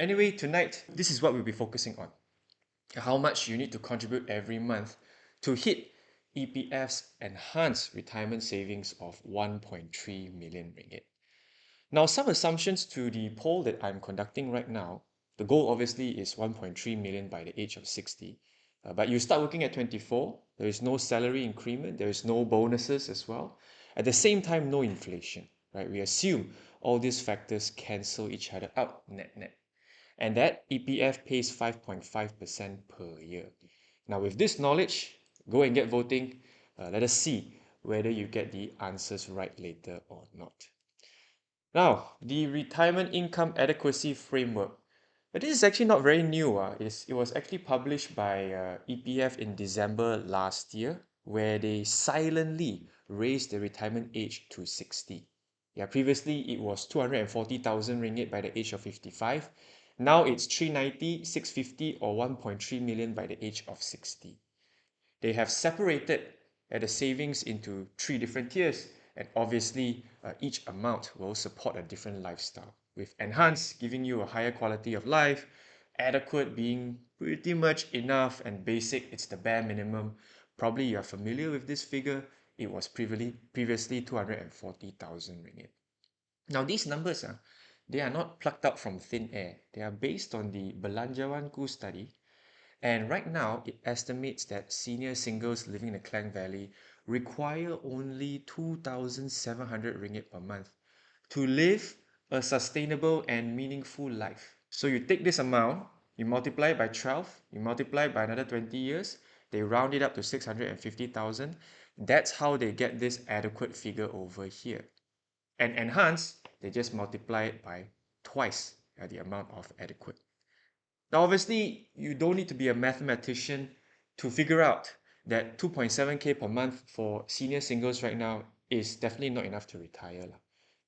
Anyway, tonight, this is what we'll be focusing on. How much you need to contribute every month to hit EPF's enhanced retirement savings of 1.3 million ringgit. Now, some assumptions to the poll that I'm conducting right now. The goal obviously is 1.3 million by the age of 60. But you start working at 24, there is no salary increment, there is no bonuses as well. At the same time, no inflation, right? We assume all these factors cancel each other out net. And that EPF pays 5.5% per year. Now, with this knowledge, go and get voting. Let us see whether you get the answers right later or not. Now, the retirement income adequacy framework. But this is actually not very new. It was actually published by EPF in December last year, where they silently raised the retirement age to 60. Yeah, previously it was 240,000 ringgit by the age of 55. Now it's 390, 650 or 1.3 million by the age of 60. They have separated the savings into 3 different tiers, and obviously each amount will support a different lifestyle, with enhanced giving you a higher quality of life, adequate being pretty much enough, and basic it's the bare minimum. Probably you are familiar with this figure. It was previously 240,000 ringgit. Now these numbers they are not plucked out from thin air. They are based on the Belanjawanku study, and right now it estimates that senior singles living in the Klang Valley require only 2,700 ringgit per month to live a sustainable and meaningful life. So you take this amount, you multiply it by 12, you multiply it by another 20 years, they round it up to 650,000. That's how they get this adequate figure over here. And enhance, they just multiply it by twice the amount of adequate. Now, obviously, you don't need to be a mathematician to figure out that 2.7k per month for senior singles right now is definitely not enough to retire.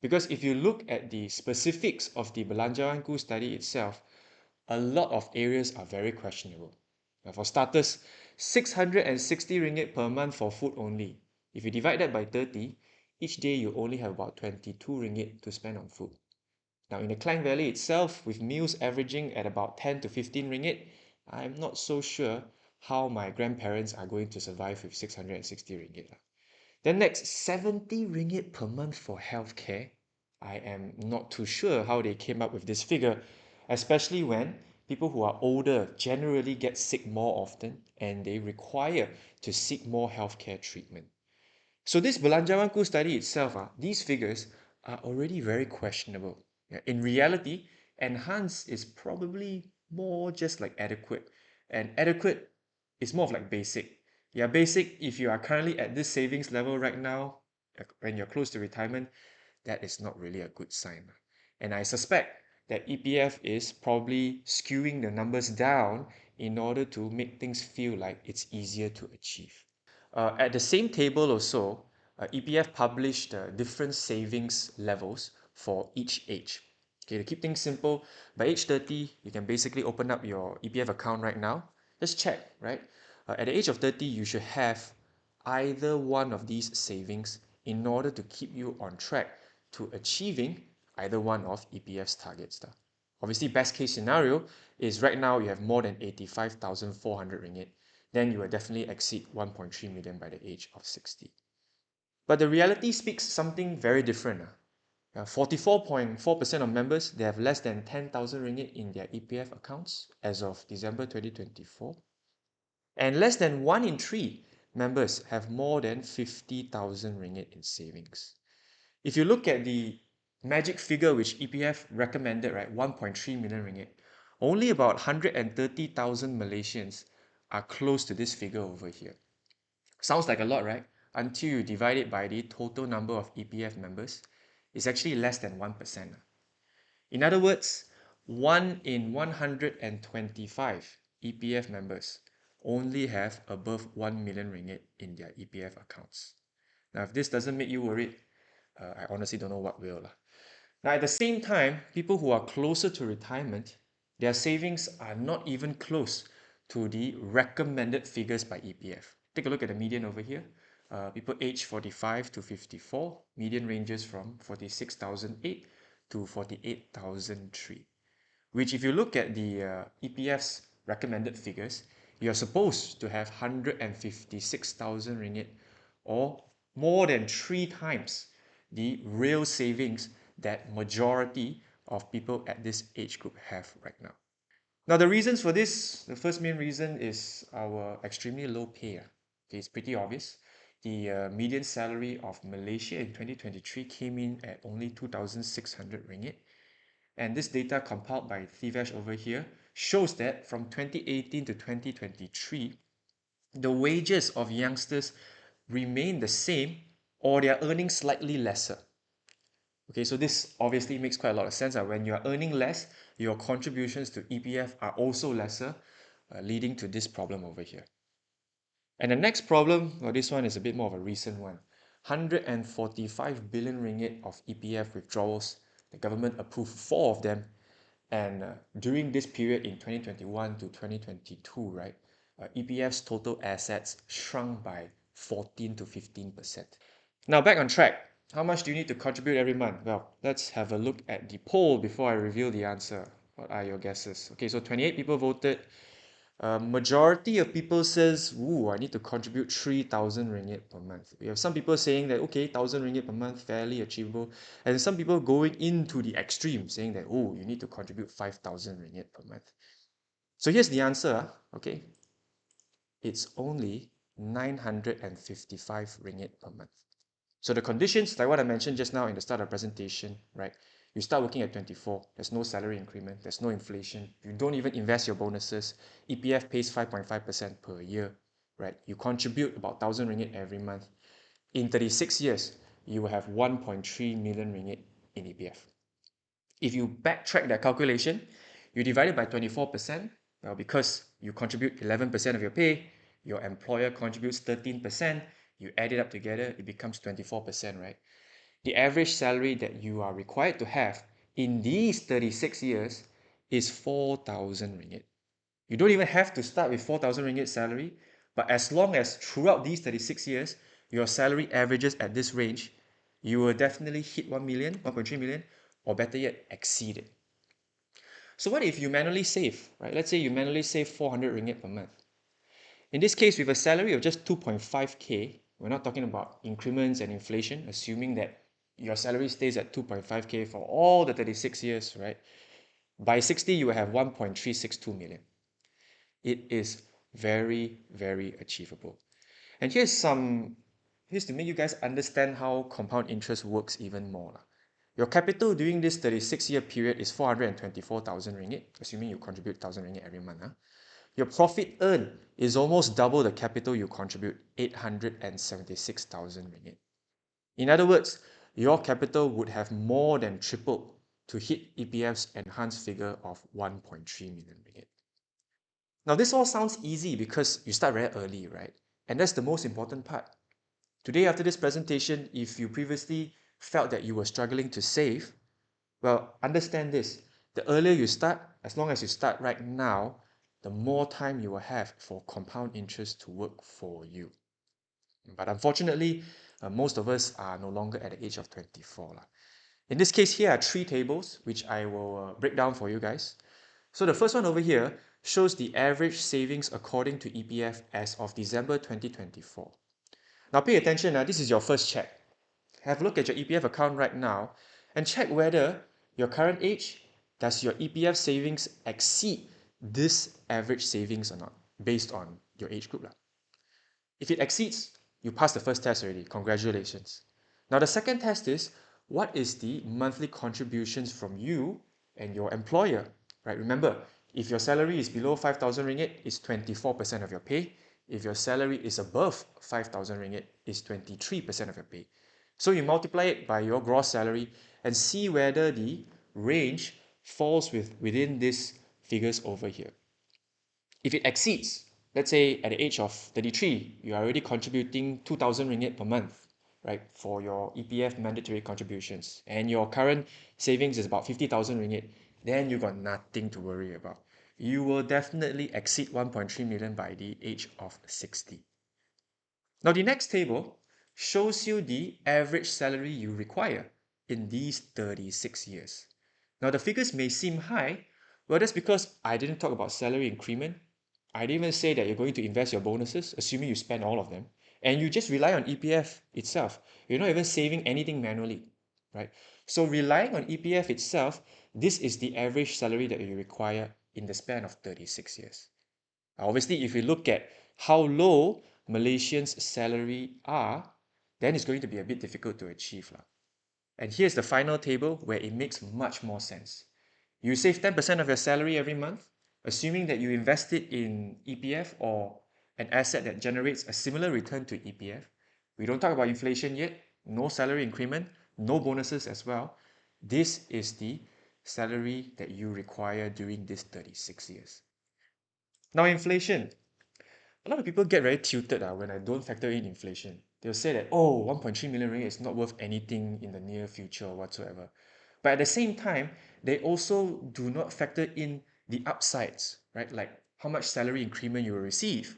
Because if you look at the specifics of the Belanjawanku study itself, a lot of areas are very questionable. Now, for starters, 660 ringgit per month for food only. If you divide that by 30, each day you only have about 22 ringgit to spend on food. Now, in the Klang Valley itself, with meals averaging at about 10 to 15 ringgit, I'm not so sure how my grandparents are going to survive with 660 ringgit. Then next, 70 ringgit per month for healthcare. I am not too sure how they came up with this figure, especially when people who are older generally get sick more often and they require to seek more healthcare treatment. So this Belanjawanku study itself, these figures are already very questionable. In reality, enhanced is probably more just like adequate, and adequate is more of like basic. Yeah, basic, if you are currently at this savings level right now, when you're close to retirement, that is not really a good sign. And I suspect that EPF is probably skewing the numbers down in order to make things feel like it's easier to achieve. At the same table also, EPF published different savings levels for each age. Okay, to keep things simple, by age 30, you can basically open up your EPF account right now. Just check, right? At the age of 30, you should have either one of these savings in order to keep you on track to achieving either one of EPF's targets. Obviously, best case scenario is right now you have more than 85,400 ringgit, then you will definitely exceed 1.3 million by the age of 60. But the reality speaks something very different. 44.4% of members, they have less than 10,000 ringgit in their EPF accounts as of December 2024. And less than 1 in 3 members have more than 50,000 ringgit in savings. If you look at the magic figure which EPF recommended, right, 1.3 million ringgit, only about 130,000 Malaysians are close to this figure over here. Sounds like a lot, right? Until you divide it by the total number of EPF members, it's actually less than 1%. In other words, 1 in 125 EPF members only have above 1 million ringgit in their EPF accounts. Now, if this doesn't make you worried, I honestly don't know what will. Now, at the same time, people who are closer to retirement, their savings are not even close to the recommended figures by EPF. Take a look at the median over here. People aged 45 to 54, median ranges from 46,008 to 48,003. which if you look at the EPF's recommended figures, you're supposed to have 156,000 ringgit or more than 3 times the real savings that majority of people at this age group have right now. Now, the reasons for this, the first main reason is our extremely low pay. Okay, it's pretty obvious. The median salary of Malaysia in 2023 came in at only 2,600 ringgit. And this data compiled by Thivesh over here shows that from 2018 to 2023, the wages of youngsters remain the same or they are earning slightly lesser. Okay, so this obviously makes quite a lot of sense. When you are earning less, your contributions to EPF are also lesser, leading to this problem over here. And the next problem, well, this one is a bit more of a recent one. 145 billion ringgit of EPF withdrawals. The government approved 4 of them. And during this period in 2021 to 2022, right, EPF's total assets shrunk by 14 to 15%. Now back on track. How much do you need to contribute every month? Well, let's have a look at the poll before I reveal the answer. What are your guesses? Okay, so 28 people voted. Majority of people says, ooh, I need to contribute 3,000 ringgit per month. We have some people saying that, okay, 1,000 ringgit per month, fairly achievable. And some people going into the extreme, saying that, oh, you need to contribute 5,000 ringgit per month. So here's the answer, okay? It's only 955 ringgit per month. So the conditions, like what I mentioned just now in the start of the presentation, right? You start working at 24, there's no salary increment, there's no inflation, you don't even invest your bonuses, EPF pays 5.5% per year, right? You contribute about 1,000 ringgit every month. In 36 years, you will have 1.3 million ringgit in EPF. If you backtrack that calculation, you divide it by 24%, well, because you contribute 11% of your pay, your employer contributes 13%, you add it up together, it becomes 24%, right? The average salary that you are required to have in these 36 years is 4,000 ringgit. You don't even have to start with 4,000 ringgit salary, but as long as throughout these 36 years, your salary averages at this range, you will definitely hit 1 million, 1.3 million, or better yet, exceed it. So what if you manually save, right? Let's say you manually save 400 ringgit per month. In this case, with a salary of just 2.5k, we're not talking about increments and inflation, assuming that your salary stays at 2.5k for all the 36 years, right? By 60, you will have 1.362 million. It is very, very achievable. And here's to make you guys understand how compound interest works even more. Your capital during this 36-year period is 424,000 ringgit, assuming you contribute 1,000 ringgit every month. Your profit earned is almost double the capital you contribute, 876,000 ringgit. In other words, your capital would have more than tripled to hit EPF's enhanced figure of 1.3 million ringgit. Now, this all sounds easy because you start very early, right? And that's the most important part. Today, after this presentation, if you previously felt that you were struggling to save, well, understand this. The earlier you start, as long as you start right now, the more time you will have for compound interest to work for you. But unfortunately, most of us are no longer at the age of 24. In this case, here are 3 tables, which I will break down for you guys. So the first one over here shows the average savings according to EPF as of December 2024. Now pay attention, this is your first check. Have a look at your EPF account right now and check whether your current age, does your EPF savings exceed this average savings or not, based on your age group. If it exceeds, you pass the first test already. Congratulations. Now the second test is, what is the monthly contributions from you and your employer? Right? Remember, if your salary is below 5,000 ringgit, it's 24% of your pay. If your salary is above 5,000 ringgit, it's 23% of your pay. So you multiply it by your gross salary and see whether the range falls within these figures over here. If it exceeds, let's say at the age of 33, you are already contributing 2,000 ringgit per month, right, for your EPF mandatory contributions, and your current savings is about 50,000 ringgit, then you got nothing to worry about. You will definitely exceed 1.3 million by the age of 60. Now the next table shows you the average salary you require in these 36 years. Now the figures may seem high, Well, that's because I didn't talk about salary increment. I didn't even say that you're going to invest your bonuses, assuming you spend all of them, and you just rely on EPF itself. You're not even saving anything manually, right? So relying on EPF itself, this is the average salary that you require in the span of 36 years. Obviously, if you look at how low Malaysians' salary are, then it's going to be a bit difficult to achieve. And here's the final table where it makes much more sense. You save 10% of your salary every month, assuming that you invest it in EPF or an asset that generates a similar return to EPF. We don't talk about inflation yet, no salary increment, no bonuses as well. This is the salary that you require during these 36 years. Now, inflation. A lot of people get very tilted when I don't factor in inflation. They'll say that, oh, 1.3 million ringgit is not worth anything in the near future or whatsoever. But at the same time, they also do not factor in the upsides, right? Like how much salary increment you will receive,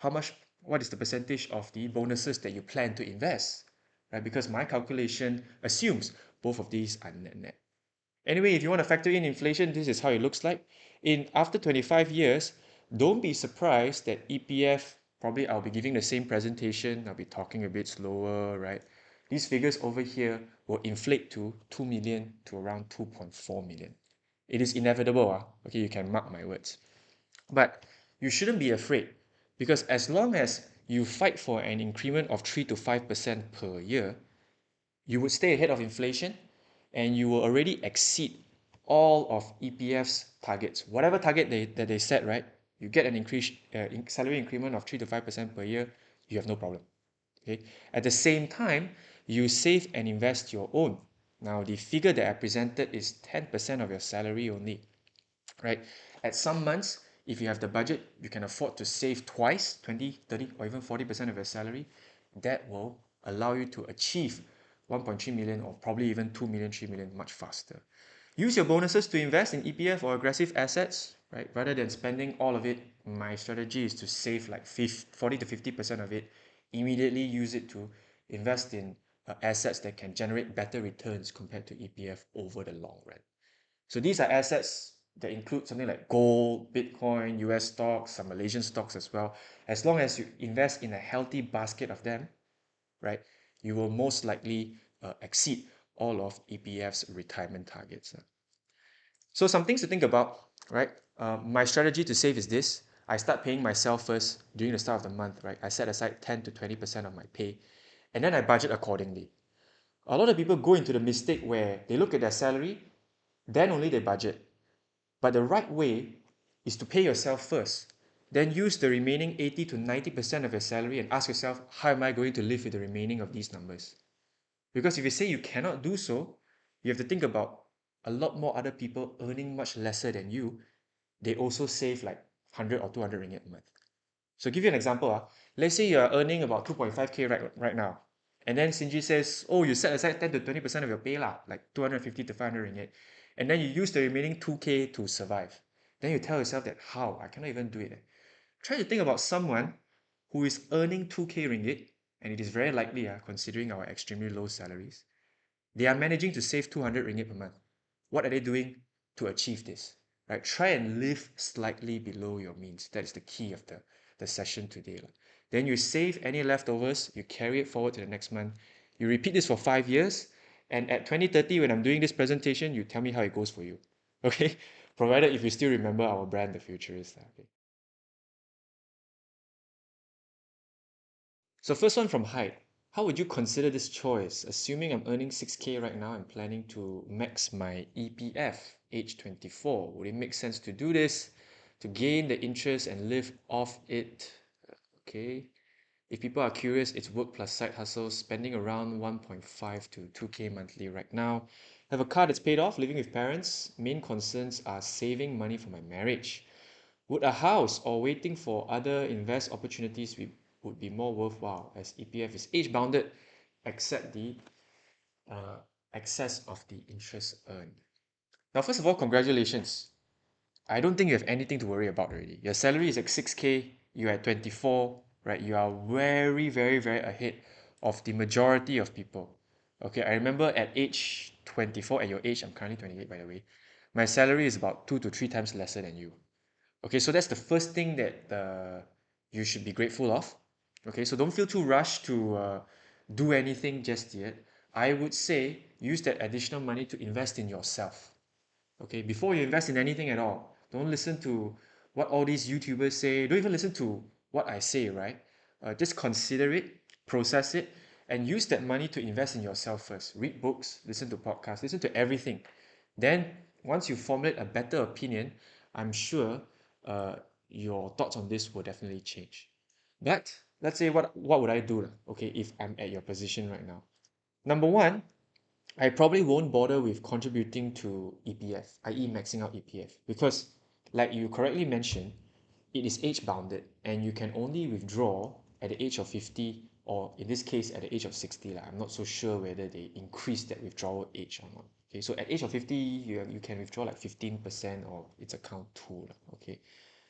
what is the percentage of the bonuses that you plan to invest, right? Because my calculation assumes both of these are net. Anyway, if you want to factor in inflation, this is how it looks like. After 25 years, don't be surprised that EPF, probably I'll be giving the same presentation, I'll be talking a bit slower, right? These figures over here will inflate to 2 million to around 2.4 million. It is inevitable, okay, you can mark my words. But you shouldn't be afraid because as long as you fight for an increment of 3 to 5% per year, you would stay ahead of inflation and you will already exceed all of EPF's targets. Whatever target that they set, right? You get an salary increment of 3 to 5% per year, you have no problem. Okay. At the same time, you save and invest your own. Now, the figure that I presented is 10% of your salary only, right? At some months, if you have the budget, you can afford to save twice, 20, 30, or even 40% of your salary. That will allow you to achieve 1.3 million or probably even 2 million, 3 million much faster. Use your bonuses to invest in EPF or aggressive assets, right? Rather than spending all of it, my strategy is to save like 40 to 50% of it, immediately use it to invest in assets that can generate better returns compared to EPF over the long run. So these are assets that include something like gold, Bitcoin, US stocks, some Malaysian stocks as well. As long as you invest in a healthy basket of them, right, you will most likely exceed all of EPF's retirement targets. So some things to think about, right? My strategy to save is this. I start paying myself first during the start of the month, right? I set aside 10 to 20% of my pay, and then I budget accordingly. A lot of people go into the mistake where they look at their salary, then only they budget. But the right way is to pay yourself first. Then use the remaining 80 to 90% of your salary and ask yourself, how am I going to live with the remaining of these numbers? Because if you say you cannot do so, you have to think about a lot more other people earning much lesser than you. They also save like 100 or 200 ringgit a month. So give you an example. Let's say you are earning about 2.5k right now. And then Sinji says, oh, you set aside 10 to 20% of your pay, like 250 to 500 ringgit. And then you use the remaining 2k to survive. Then you tell yourself that, how? I cannot even do it. Try to think about someone who is earning 2k ringgit, and it is very likely, considering our extremely low salaries, they are managing to save 200 ringgit per month. What are they doing to achieve this? Right? Try and live slightly below your means. That is the key of the session today. Then you save any leftovers, you carry it forward to the next month. You repeat this for 5 years, and at 2030, when I'm doing this presentation, you tell me how it goes for you. Okay? Provided if you still remember our brand, The Futurist. Okay? So first one from Hyde. How would you consider this choice? Assuming I'm earning 6k right now and planning to max my EPF age 24. Would it make sense to do this to gain the interest and live off it? Okay. If people are curious, it's work plus side hustle, spending around 1.5 to 2k monthly right now. Have a car that's paid off, living with parents. Main concerns are saving money for my marriage. Would a house or waiting for other invest opportunities would be more worthwhile as EPF is age bounded except the uh, excess of the interest earned? Now, first of all, congratulations. I don't think you have anything to worry about already. Your salary is like 6k, you're at 24, right? You are very, very, very ahead of the majority of people. Okay, I remember at age 24, at your age, I'm currently 28 by the way. My salary is about 2 to 3 times lesser than you. Okay, so that's the first thing that you should be grateful of. Okay, so don't feel too rushed to do anything just yet. I would say use that additional money to invest in yourself. Okay, before you invest in anything at all, don't listen to what all these YouTubers say. Don't even listen to what I say, right? Just consider it, process it, and use that money to invest in yourself first. Read books, listen to podcasts, listen to everything. Then, once you formulate a better opinion, I'm sure uh, your thoughts on this will definitely change. But let's say what would I do? Okay, if I'm at your position right now. Number one, I probably won't bother with contributing to EPF, i.e. maxing out EPF, because like you correctly mentioned, it is age bounded and you can only withdraw at the age of 50 or in this case at the age of 60. I'm not so sure whether they increase that withdrawal age or not. Okay, so at age of 50, you can withdraw like 15% or it's account 2. Okay,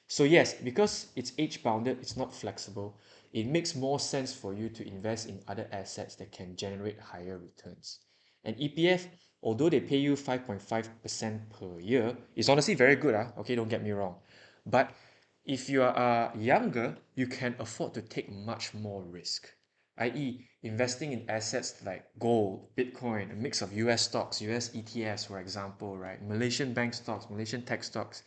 so yes, because it's age bounded, it's not flexible, it makes more sense for you to invest in other assets that can generate higher returns. And EPF, although they pay you 5.5% per year, is honestly very good. Okay, don't get me wrong. But if you are younger, you can afford to take much more risk, i.e., investing in assets like gold, Bitcoin, a mix of US stocks, US ETFs, for example, right? Malaysian bank stocks, Malaysian tech stocks,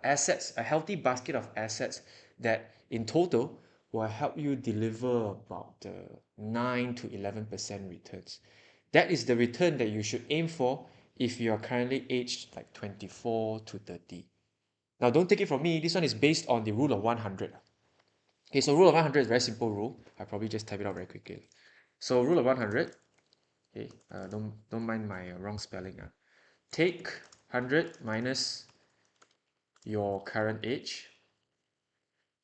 assets, a healthy basket of assets that in total will help you deliver about 9 to 11% returns. That is the return that you should aim for if you are currently aged like 24 to 30. Now, don't take it from me. This one is based on the rule of 100. Okay, so rule of 100 is a very simple rule. I'll probably just type it out very quickly. So rule of 100, okay, don't mind my wrong spelling. Take 100 minus your current age.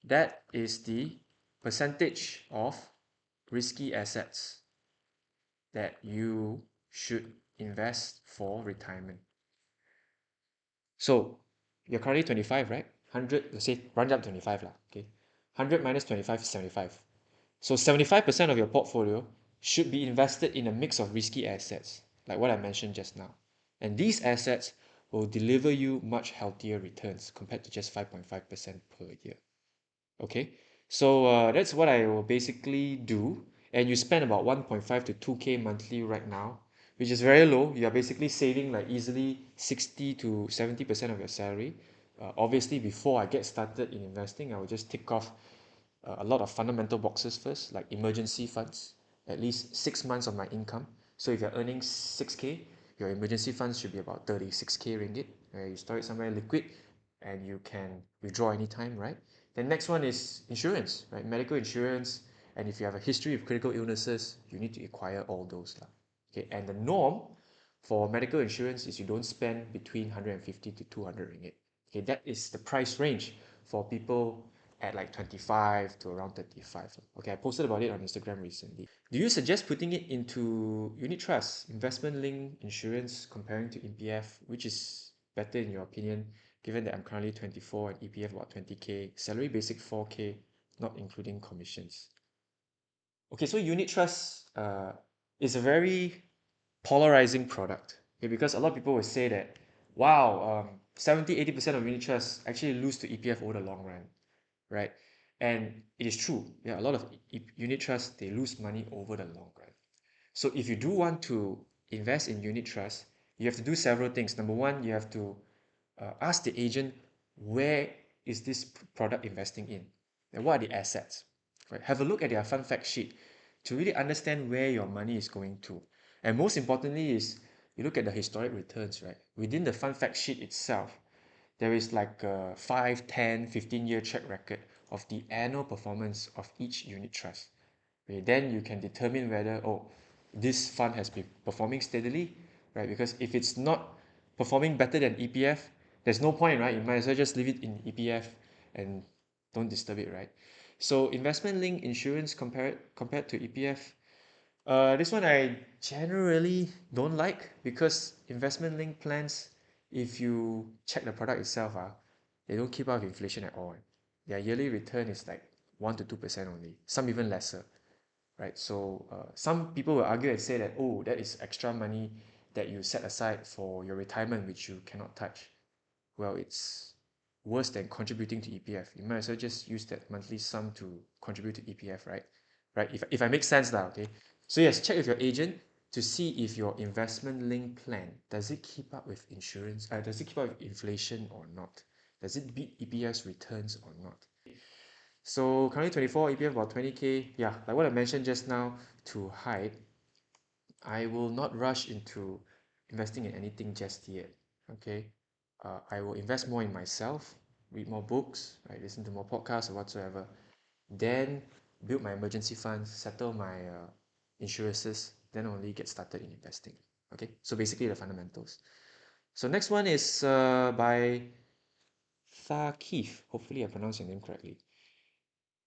That is the percentage of risky assets that you should invest for retirement. So you're currently 25, right? 100, let's say, round up 25 lah, okay? 100 minus 25 is 75. So 75% of your portfolio should be invested in a mix of risky assets, like what I mentioned just now. And these assets will deliver you much healthier returns compared to just 5.5% per year. Okay, so that's what I will basically do. And you spend about 1.5 to 2K monthly right now, which is very low. You are basically saving like easily 60 to 70% of your salary. Obviously, before I get started in investing, I will just tick off a lot of fundamental boxes first, like emergency funds, at least 6 months of my income. So if you're earning 6K, your emergency funds should be about 36K ringgit. You store it somewhere liquid and you can withdraw anytime, right? The next one is insurance, right? Medical insurance. And if you have a history of critical illnesses, you need to acquire all those. Okay, and the norm for medical insurance is you don't spend between 150 to 200 ringgit. Okay, that is the price range for people at like 25 to around 35. Okay, I posted about it on Instagram recently. Do you suggest putting it into unit trust, investment linked insurance, comparing to EPF, which is better in your opinion, given that I'm currently 24 and EPF about 20K, salary basic 4K, not including commissions? Okay, so unit trust is a very polarizing product. Okay, because a lot of people will say that, wow, 70-80% of unit trusts actually lose to EPF over the long run, right? And it is true. Yeah, a lot of unit trusts, they lose money over the long run. So if you do want to invest in unit trust, you have to do several things. Number one, you have to ask the agent, where is this product investing in? And what are the assets? Right? Have a look at their fund fact sheet to really understand where your money is going to. And most importantly is you look at the historic returns, right? Within the fund fact sheet itself, there is like a 5, 10, 15-year track record of the annual performance of each unit trust. Okay, then you can determine whether, oh, this fund has been performing steadily, right? Because if it's not performing better than EPF, there's no point, right? You might as well just leave it in EPF and don't disturb it, right? So investment linked insurance compared to EPF, this one I generally don't like because investment linked plans, if you check the product itself, they don't keep up with inflation at all. Their yearly return is like 1 to 2% only, some even lesser, right? So some people will argue and say that, oh, that is extra money that you set aside for your retirement, which you cannot touch, well, it's worse than contributing to EPF. You might as well just use that monthly sum to contribute to EPF, right? Right? If I make sense now, okay? So yes, check with your agent to see if your investment linked plan, does it keep up with insurance, does it keep up with inflation or not? Does it beat EPF's returns or not? So currently 24, EPF about 20K. Yeah, like what I mentioned just now to hide, I will not rush into investing in anything just yet. Okay, I will invest more in myself, read more books, right, listen to more podcasts or whatsoever. Then build my emergency funds, settle my insurances, then only get started in investing. Okay, so basically the fundamentals. So next one is by Thakif. Hopefully I pronounced your name correctly.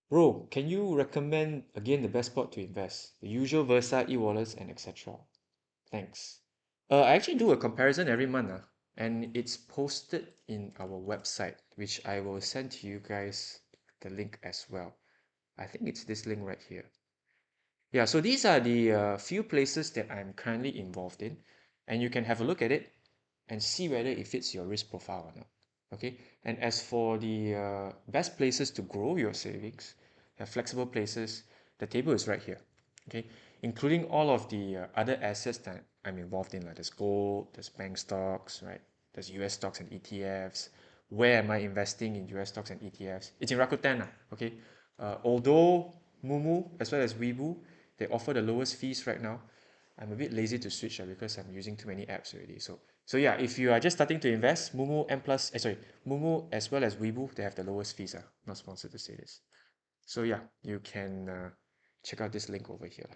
Bro, can you recommend again the best spot to invest? The usual Versa, e-wallets, and etc. Thanks. I actually do a comparison every month, and it's posted in our website, which I will send to you guys the link as well. I think it's this link right here. Yeah, so these are the few places that I'm currently involved in, and you can have a look at it and see whether it fits your risk profile or not. Okay, and as for the best places to grow your savings, flexible places, the table is right here. Okay, including all of the other assets that I'm involved in, like there's gold, there's bank stocks, right? There's US stocks and ETFs. Where am I investing in US stocks and ETFs? It's in Rakuten, okay? Although Mumu as well as Weibo, they offer the lowest fees right now, I'm a bit lazy to switch because I'm using too many apps already. So yeah, if you are just starting to invest, Mumu M plus, sorry, Mumu as well as Weibo, they have the lowest fees. Not sponsored to say this. So yeah, you can check out this link over here.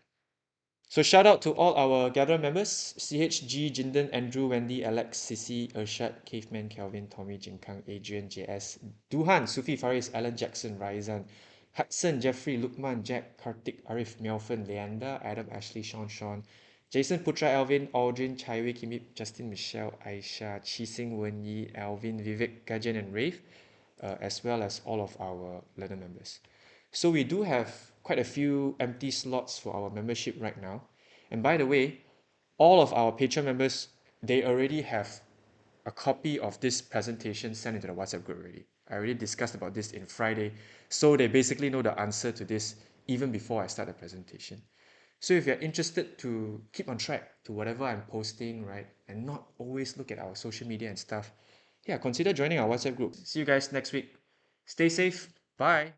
So shout out to all our gatherer members: CHG, Jinden, Andrew, Wendy, Alex, Sissy, Urshad, Caveman, Kelvin, Tommy, Jinkang, Adrian, JS, Duhan, Sufi, Faris, Alan, Jackson, Raizan, Hudson, Jeffrey, Lukman, Jack, Kartik, Arif, Melvin, Leander, Adam, Ashley, Sean, Jason, Putra, Alvin, Aldrin, Chaiwi, Kimip, Justin, Michelle, Aisha, Chising, Wenyi, Alvin, Vivek, Gajan, and Rafe, as well as all of our learner members. So we do have quite a few empty slots for our membership right now. And by the way, all of our Patreon members, they already have a copy of this presentation sent into the WhatsApp group already. I already discussed about this in Friday. So they basically know the answer to this even before I start the presentation. So if you're interested to keep on track to whatever I'm posting, right, and not always look at our social media and stuff, yeah, consider joining our WhatsApp group. See you guys next week. Stay safe. Bye.